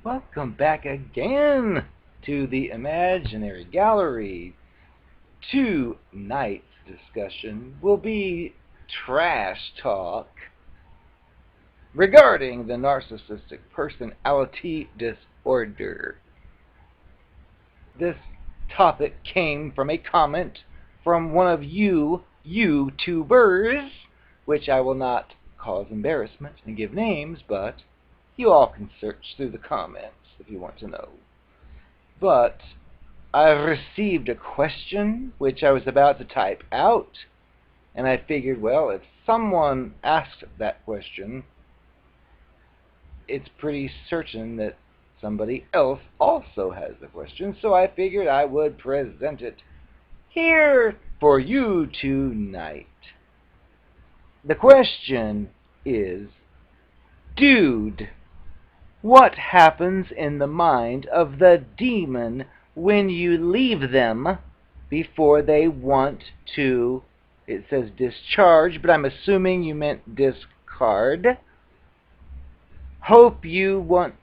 Welcome back again to the Imaginary Gallery. Tonight's discussion will be trash talk regarding the narcissistic personality disorder. This topic came from a comment from one of you YouTubers, which I will not cause embarrassment and give names, but you all can search through the comments if you want to know. But I received a question which I was about to type out, and I figured, well, if someone asked that question, it's pretty certain that somebody else also has the question, so I figured I would present it here for you tonight. The question is, dude, what happens in the mind of the demon when you leave them before they want to, it says discharge, but I'm assuming you meant discard. Hope you want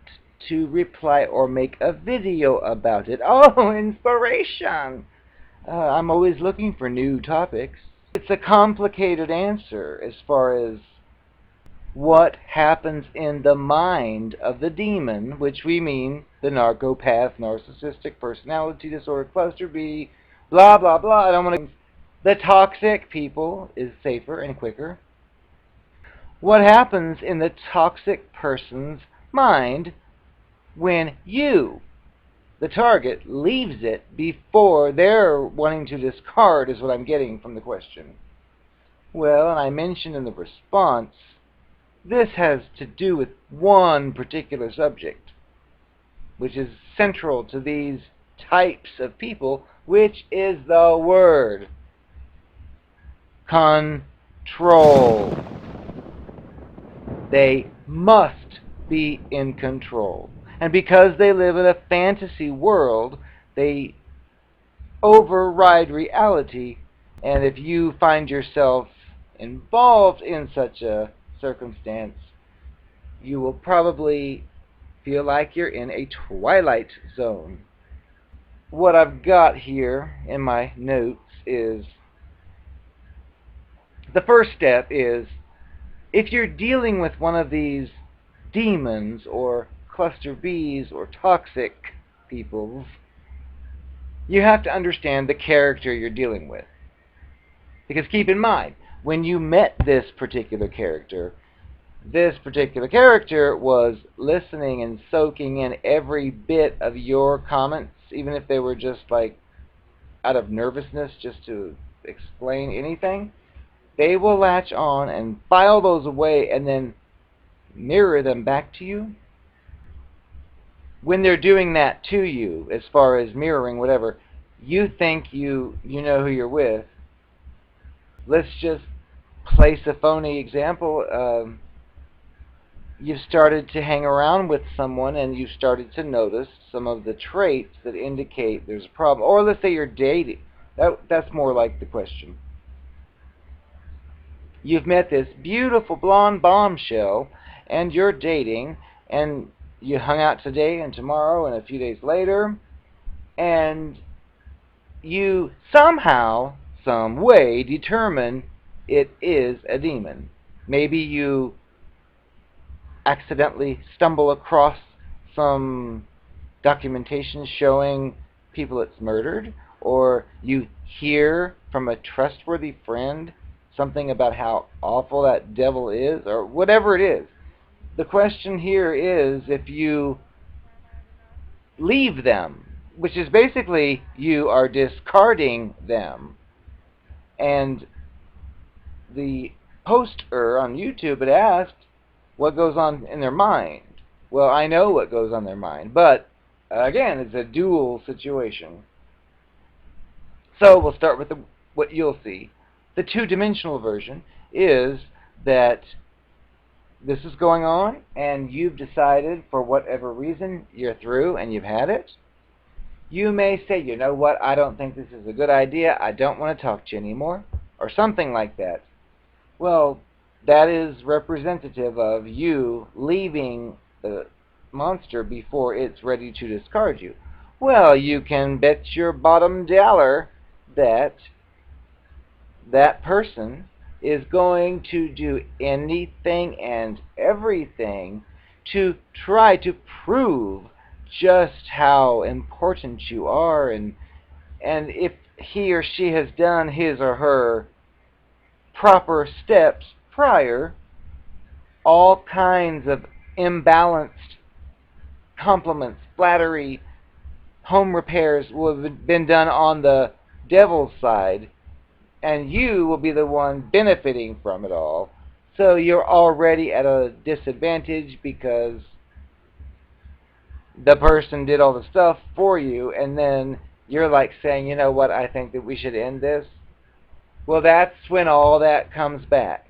to reply or make a video about it. Oh, inspiration! I'm always looking for new topics. It's a complicated answer as far as what happens in the mind of the demon, which we mean the narcopath, narcissistic personality disorder, cluster B, blah, blah, blah. I don't want to... The toxic people is safer and quicker. What happens in the toxic person's mind when you, the target, leaves it before they're wanting to discard is what I'm getting from the question. Well, and I mentioned in the response, this has to do with one particular subject, which is central to these types of people, which is the word control. They must be in control. And because they live in a fantasy world, they override reality. And if you find yourself involved in such a circumstance, you will probably feel like you're in a twilight zone. What I've got here in my notes is, the first step is, if you're dealing with one of these demons or cluster Bs or toxic peoples, you have to understand the character you're dealing with. Because keep in mind, when you met this particular character was listening and soaking in every bit of your comments, even if they were just like out of nervousness just to explain anything. They will latch on and file those away and then mirror them back to you. When they're doing that to you, as far as mirroring whatever, you think you know who you're with. Let's just place a phony example. You've started to hang around with someone and you've started to notice some of the traits that indicate there's a problem. Or let's say you're dating. That's more like the question. You've met this beautiful blonde bombshell and you're dating, and you hung out today and tomorrow and a few days later, and you somehow, some way determine it is a demon. Maybe you accidentally stumble across some documentation showing people it's murdered, or you hear from a trustworthy friend something about how awful that devil is, or whatever it is. The question here is, if you leave them, which is basically you are discarding them, and the poster on YouTube had asked what goes on in their mind. Well, I know what goes on their mind, but again, it's a dual situation. So we'll start with what you'll see. The two-dimensional version is that this is going on, and you've decided, for whatever reason, you're through and you've had it. You may say, you know what, I don't think this is a good idea, I don't want to talk to you anymore, or something like that. Well, that is representative of you leaving the monster before it's ready to discard you? Well, you can bet your bottom dollar that that person is going to do anything and everything to try to prove just how important you are, and if he or she has done his or her proper steps prior, all kinds of imbalanced compliments, flattery, home repairs will have been done on the devil's side, and you will be the one benefiting from it all. So you're already at a disadvantage because the person did all the stuff for you, and then you're like saying, you know what, I think that we should end this. Well, that's when all that comes back.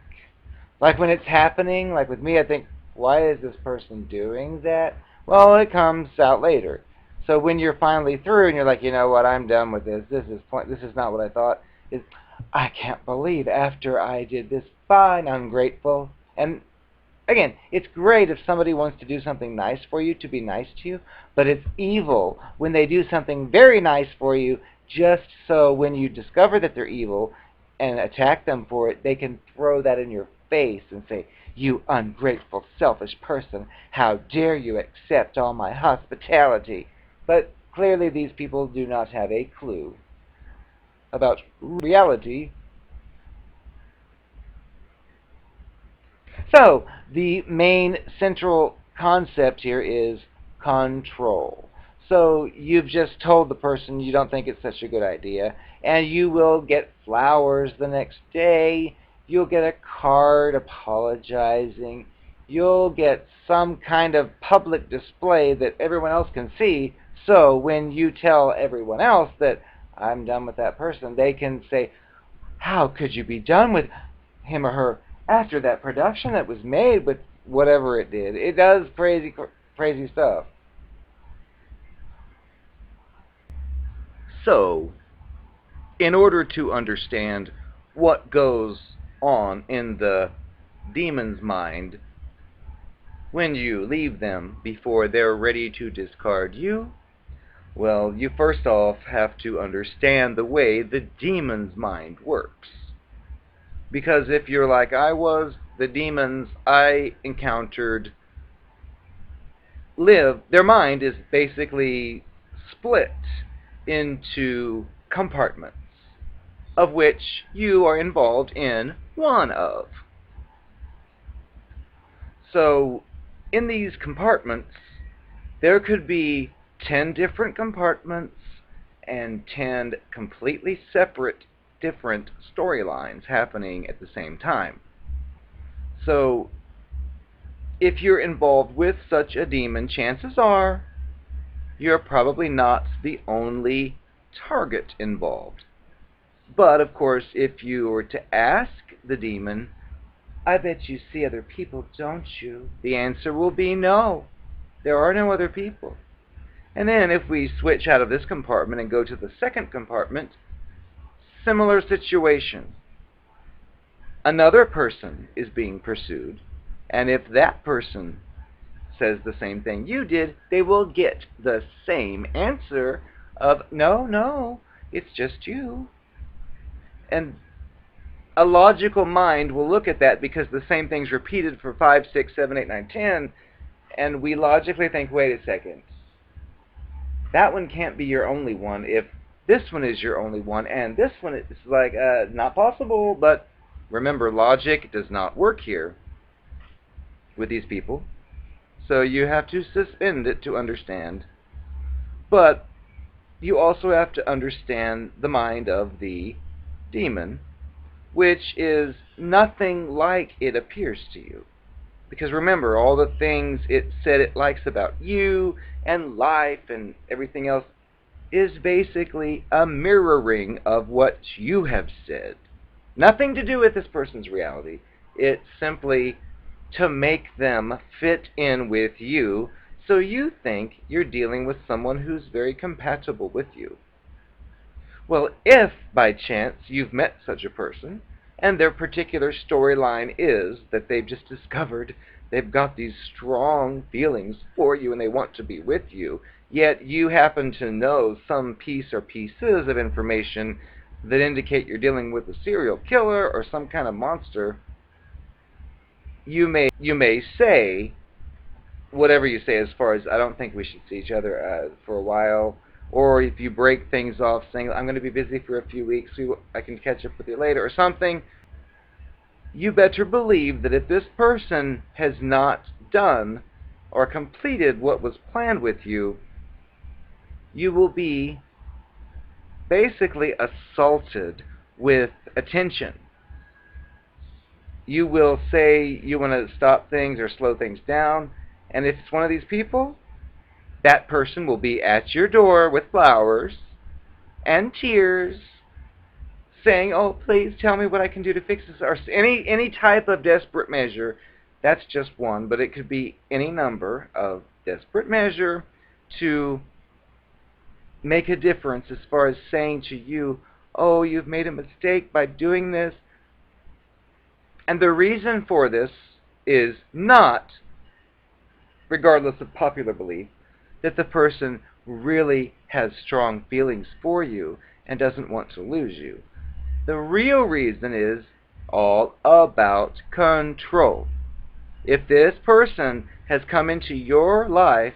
Like when it's happening, like with me, I think, why is this person doing that? Well, it comes out later. So when you're finally through and you're like, you know what, I'm done with this. This is not what I thought. I can't believe after I did this fine, ungrateful. And again, it's great if somebody wants to do something nice for you to be nice to you, but it's evil when they do something very nice for you just so when you discover that they're evil and attack them for it, they can throw that in your face and say, you ungrateful, selfish person, how dare you accept all my hospitality? But clearly these people do not have a clue about reality. So, the main central concept here is control. So, you've just told the person you don't think it's such a good idea, and you will get flowers the next day, you'll get a card apologizing, you'll get some kind of public display that everyone else can see, so when you tell everyone else that I'm done with that person, they can say, how could you be done with him or her after that production that was made with whatever it did? It does crazy stuff. So, in order to understand what goes on in the demon's mind when you leave them before they're ready to discard you, well, you first off have to understand the way the demon's mind works. Because if you're like I was, the demons I encountered their mind is basically split into compartments, of which you are involved in one of. So, in these compartments, there could be 10 different compartments and 10 completely separate different storylines happening at the same time. So, if you're involved with such a demon, chances are you're probably not the only target involved. But, of course, if you were to ask the demon, I bet you see other people, don't you? The answer will be no. There are no other people. And then if we switch out of this compartment and go to the second compartment, similar situation. Another person is being pursued, and if that person says the same thing you did, they will get the same answer of, no, it's just you. And a logical mind will look at that because the same thing's repeated for 5, 6, 7, 8, 9, 10, and we logically think, wait a second. That one can't be your only one if this one is your only one, and this one is like, not possible. But remember, logic does not work here with these people. So you have to suspend it to understand. But you also have to understand the mind of the demon, which is nothing like it appears to you. Because remember, all the things it said it likes about you and life and everything else is basically a mirroring of what you have said. Nothing to do with this person's reality. It's simply to make them fit in with you, so you think you're dealing with someone who's very compatible with you. Well, if by chance you've met such a person, and their particular storyline is that they've just discovered They've got these strong feelings for you and they want to be with you, yet you happen to know some piece or pieces of information that indicate you're dealing with a serial killer or some kind of monster. You may say whatever you say as far as, I don't think we should see each other for a while, or if you break things off saying, I'm going to be busy for a few weeks, I can catch up with you later or something, you better believe that if this person has not done or completed what was planned with you, you will be basically assaulted with attention. You will say you want to stop things or slow things down, and if it's one of these people, that person will be at your door with flowers and tears saying, oh, please tell me what I can do to fix this, or any type of desperate measure. That's just one, but it could be any number of desperate measure to make a difference as far as saying to you, oh, you've made a mistake by doing this. And the reason for this is not, regardless of popular belief, that the person really has strong feelings for you and doesn't want to lose you. The real reason is all about control. If this person has come into your life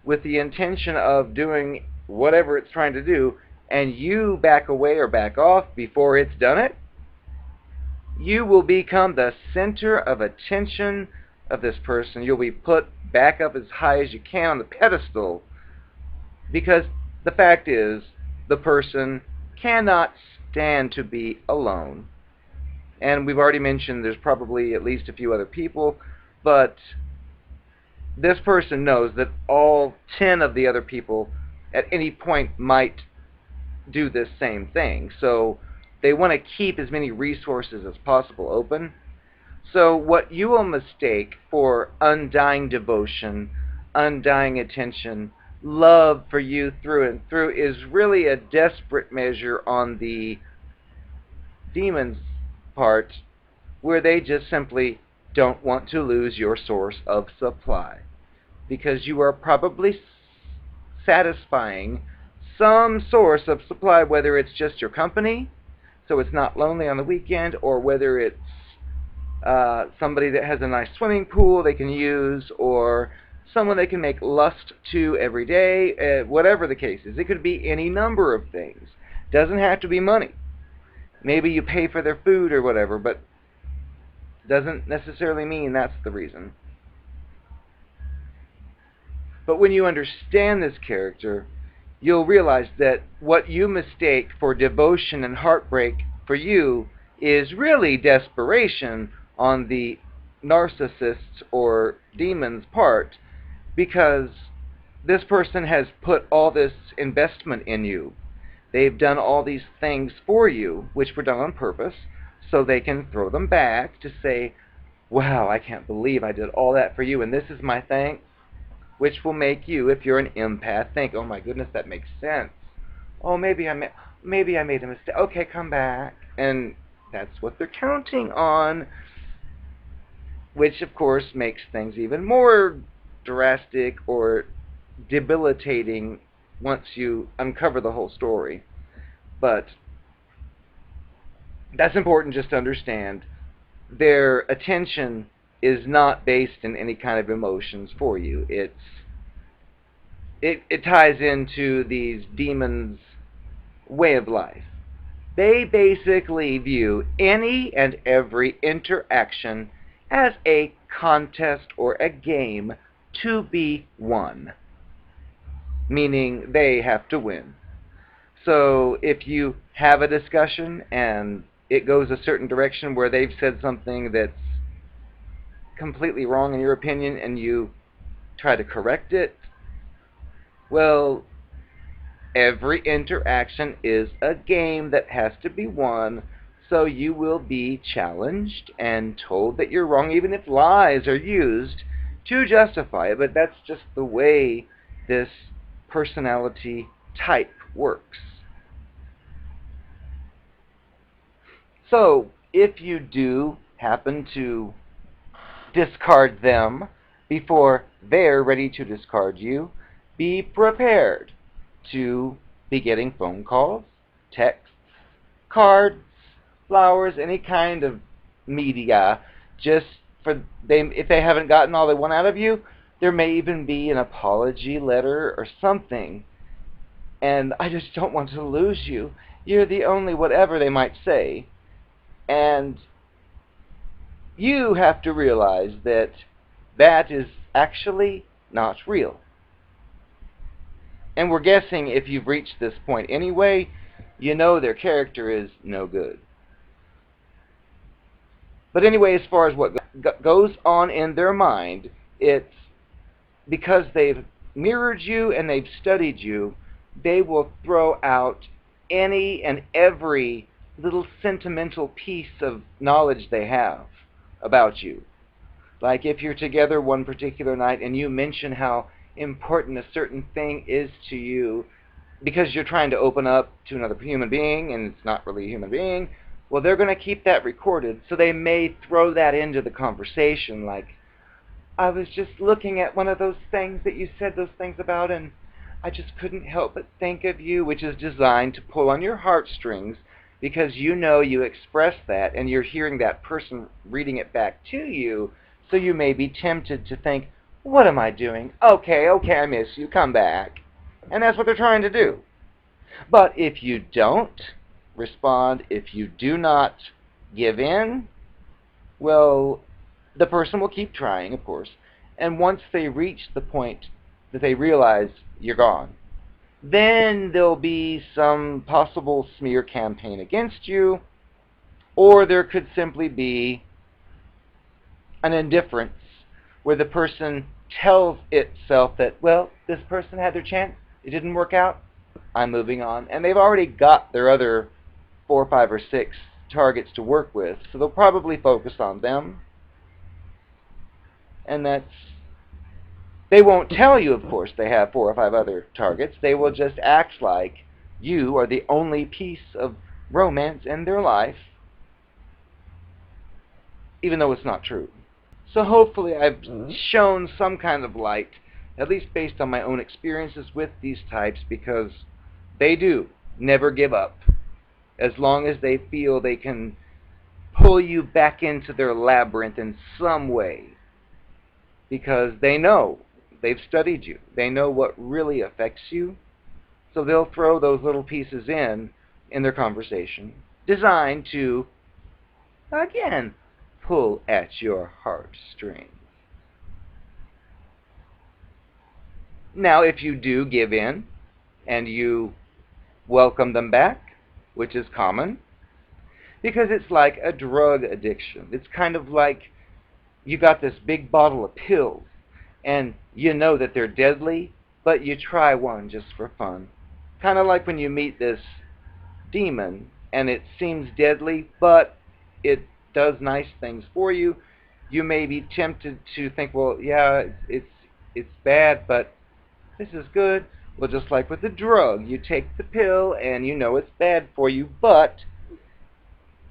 with the intention of doing whatever it's trying to do, and you back away or back off before it's done it, you will become the center of attention of this person. You'll be put back up as high as you can on the pedestal, because the fact is, the person cannot stand to be alone. And we've already mentioned there's probably at least a few other people, but this person knows that all 10 of the other people at any point might do this same thing. So they want to keep as many resources as possible open. So what you will mistake for undying devotion, undying attention, love for you through and through is really a desperate measure on the demon's part, where they just simply don't want to lose your source of supply, because you are probably satisfying some source of supply, whether it's just your company, so it's not lonely on the weekend, or whether it's somebody that has a nice swimming pool they can use, or someone they can make lust to every day, whatever the case is. It could be any number of things. Doesn't have to be money. Maybe you pay for their food or whatever, but doesn't necessarily mean that's the reason. But when you understand this character, you'll realize that what you mistake for devotion and heartbreak for you is really desperation on the narcissist's or demon's part, because this person has put all this investment in you. They've done all these things for you, which were done on purpose, so they can throw them back to say, wow, I can't believe I did all that for you, and this is my thanks, which will make you, if you're an empath, think, oh my goodness, that makes sense. Oh, maybe I made a mistake. Okay, come back. And that's what they're counting on, which of course makes things even more drastic or debilitating once you uncover the whole story. But that's important just to understand. Their attention is not based in any kind of emotions for you. It ties into these demons' way of life. They basically view any and every interaction as a contest or a game to be won, meaning they have to win. So if you have a discussion and it goes a certain direction where they've said something that's completely wrong in your opinion and you try to correct it, well, every interaction is a game that has to be won, so you will be challenged and told that you're wrong, even if lies are used to justify it. But that's just the way this personality type works. So, if you do happen to discard them before they're ready to discard you. Be prepared to be getting phone calls, texts, cards, flowers, any kind of media, just for them. If they haven't gotten all they want out of you, there may even be an apology letter or something. And I just don't want to lose you. You're the only whatever they might say. And you have to realize that that is actually not real. And we're guessing if you've reached this point anyway, you know their character is no good. But anyway, as far as what goes on in their mind, it's because they've mirrored you and they've studied you, they will throw out any and every little sentimental piece of knowledge they have about you. Like if you're together one particular night and you mention how important a certain thing is to you because you're trying to open up to another human being and it's not really a human being, well, they're going to keep that recorded, so they may throw that into the conversation, like, I was just looking at one of those things that you said those things about, and I just couldn't help but think of you, which is designed to pull on your heartstrings because you know you expressed that and you're hearing that person reading it back to you, so you may be tempted to think, what am I doing? Okay, I miss you, come back. And that's what they're trying to do. But if you don't respond, if you do not give in, well, the person will keep trying, of course, and once they reach the point that they realize you're gone, then there'll be some possible smear campaign against you, or there could simply be an indifference where the person tells itself that, well, this person had their chance, it didn't work out, I'm moving on, and they've already got their other 4, 5, or 6 targets to work with, so they'll probably focus on them. And they won't tell you, of course, they have 4 or 5 other targets. They will just act like you are the only piece of romance in their life, even though it's not true. So hopefully I've shown some kind of light, at least based on my own experiences with these types, because they do never give up, as long as they feel they can pull you back into their labyrinth in some way. Because they know, they've studied you, they know what really affects you, so they'll throw those little pieces in their conversation, designed to, again, pull at your heartstrings. Now, if you do give in, and you welcome them back, which is common, because it's like a drug addiction. It's kind of like you got this big bottle of pills, and you know that they're deadly, but you try one just for fun. Kind of like when you meet this demon, and it seems deadly, but it does nice things for you. You may be tempted to think, well, yeah, it's bad, but this is good. Well, just like with the drug, you take the pill, and you know it's bad for you, but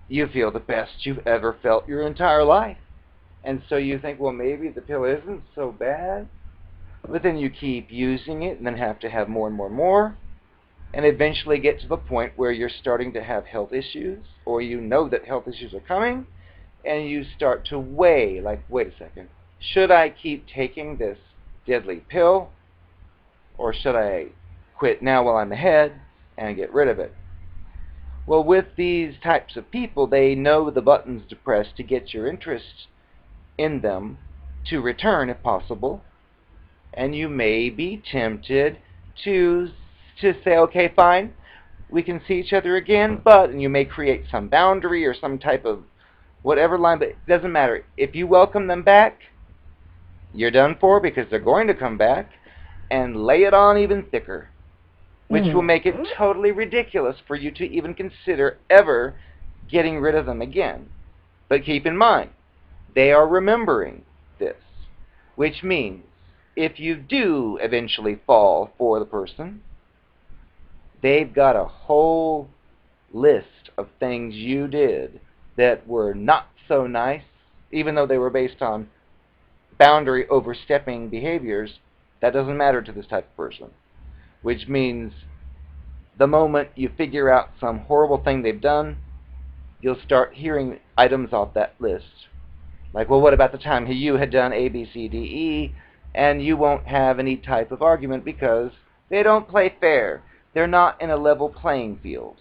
you feel the best you've ever felt your entire life. And so you think, well, maybe the pill isn't so bad. But then you keep using it and then have to have more and more and more. And eventually get to the point where you're starting to have health issues, or you know that health issues are coming, and you start to weigh, like, wait a second, should I keep taking this deadly pill, or should I quit now while I'm ahead and get rid of it? Well, with these types of people, they know the buttons to press to get your interest in them to return if possible, and you may be tempted to say, okay, fine, we can see each other again, but, and you may create some boundary or some type of whatever line, but it doesn't matter. If you welcome them back, you're done for, because they're going to come back and lay it on even thicker, which will make it totally ridiculous for you to even consider ever getting rid of them again. But keep in mind, they are remembering this, which means if you do eventually fall for the person, they've got a whole list of things you did that were not so nice, even though they were based on boundary overstepping behaviors, that doesn't matter to this type of person. Which means the moment you figure out some horrible thing they've done, you'll start hearing items off that list. Like, well, what about the time you had done A, B, C, D, E? And you won't have any type of argument because they don't play fair. They're not in a level playing field.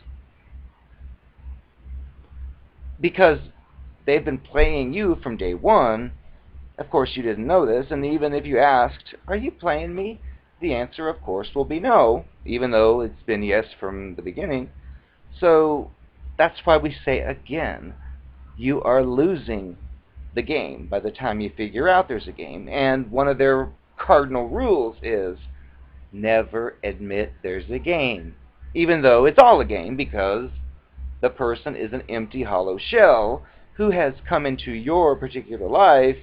Because they've been playing you from day one. Of course, you didn't know this, and even if you asked, are you playing me? The answer, of course, will be no, even though it's been yes from the beginning. So that's why we say again, you are losing the game by the time you figure out there's a game. And one of their cardinal rules is never admit there's a game, even though it's all a game, because the person is an empty, hollow shell who has come into your particular life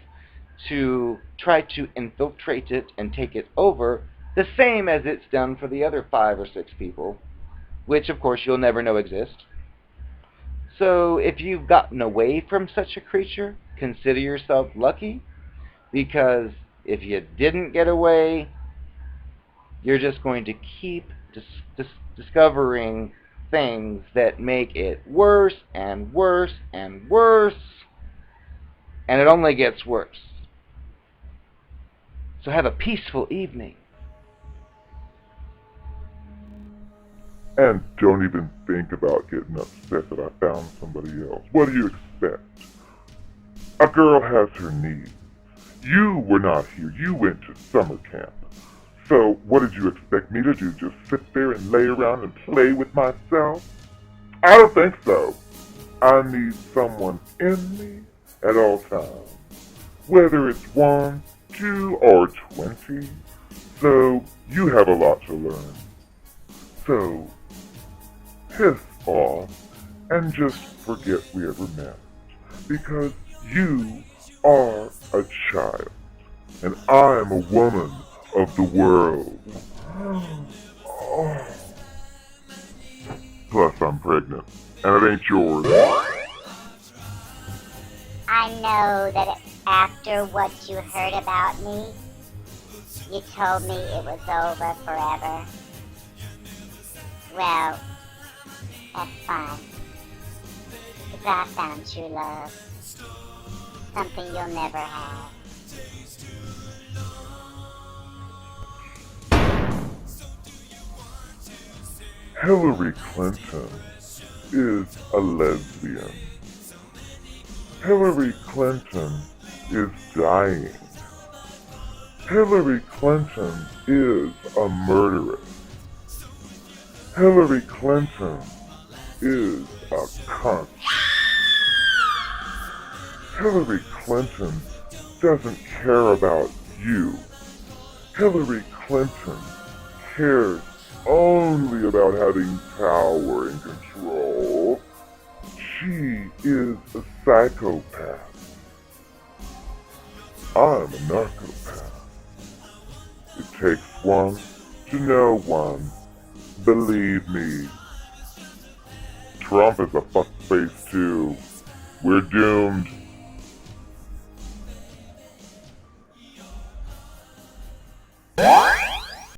to try to infiltrate it and take it over, the same as it's done for the other 5 or 6 people, which of course you'll never know exist. So if you've gotten away from such a creature, consider yourself lucky, because if you didn't get away, you're just going to keep discovering things that make it worse and worse and worse, and it only gets worse. So have a peaceful evening. And don't even think about getting upset that I found somebody else. What do you expect? A girl has her needs. You were not here. You went to summer camp. So what did you expect me to do? Just sit there and lay around and play with myself? I don't think so. I need someone in me at all times. Whether it's 1, 2, or 20. So you have a lot to learn. So piss off and just forget we ever met. Because you are a child. And I am a woman of the world. Oh. Plus I'm pregnant. And it ain't yours. I know that after what you heard about me, you told me it was over forever. Well, that's fine. Because I found true love. Something you'll never have. Hillary Clinton is a lesbian. Hillary Clinton is dying. Hillary Clinton is a murderess. Hillary Clinton is a cunt. Hillary Clinton doesn't care about you. Hillary Clinton cares only about having power and control. She is a psychopath. I'm a narcopath. It takes one to know one. Believe me. Trump is a fuckface too. We're doomed.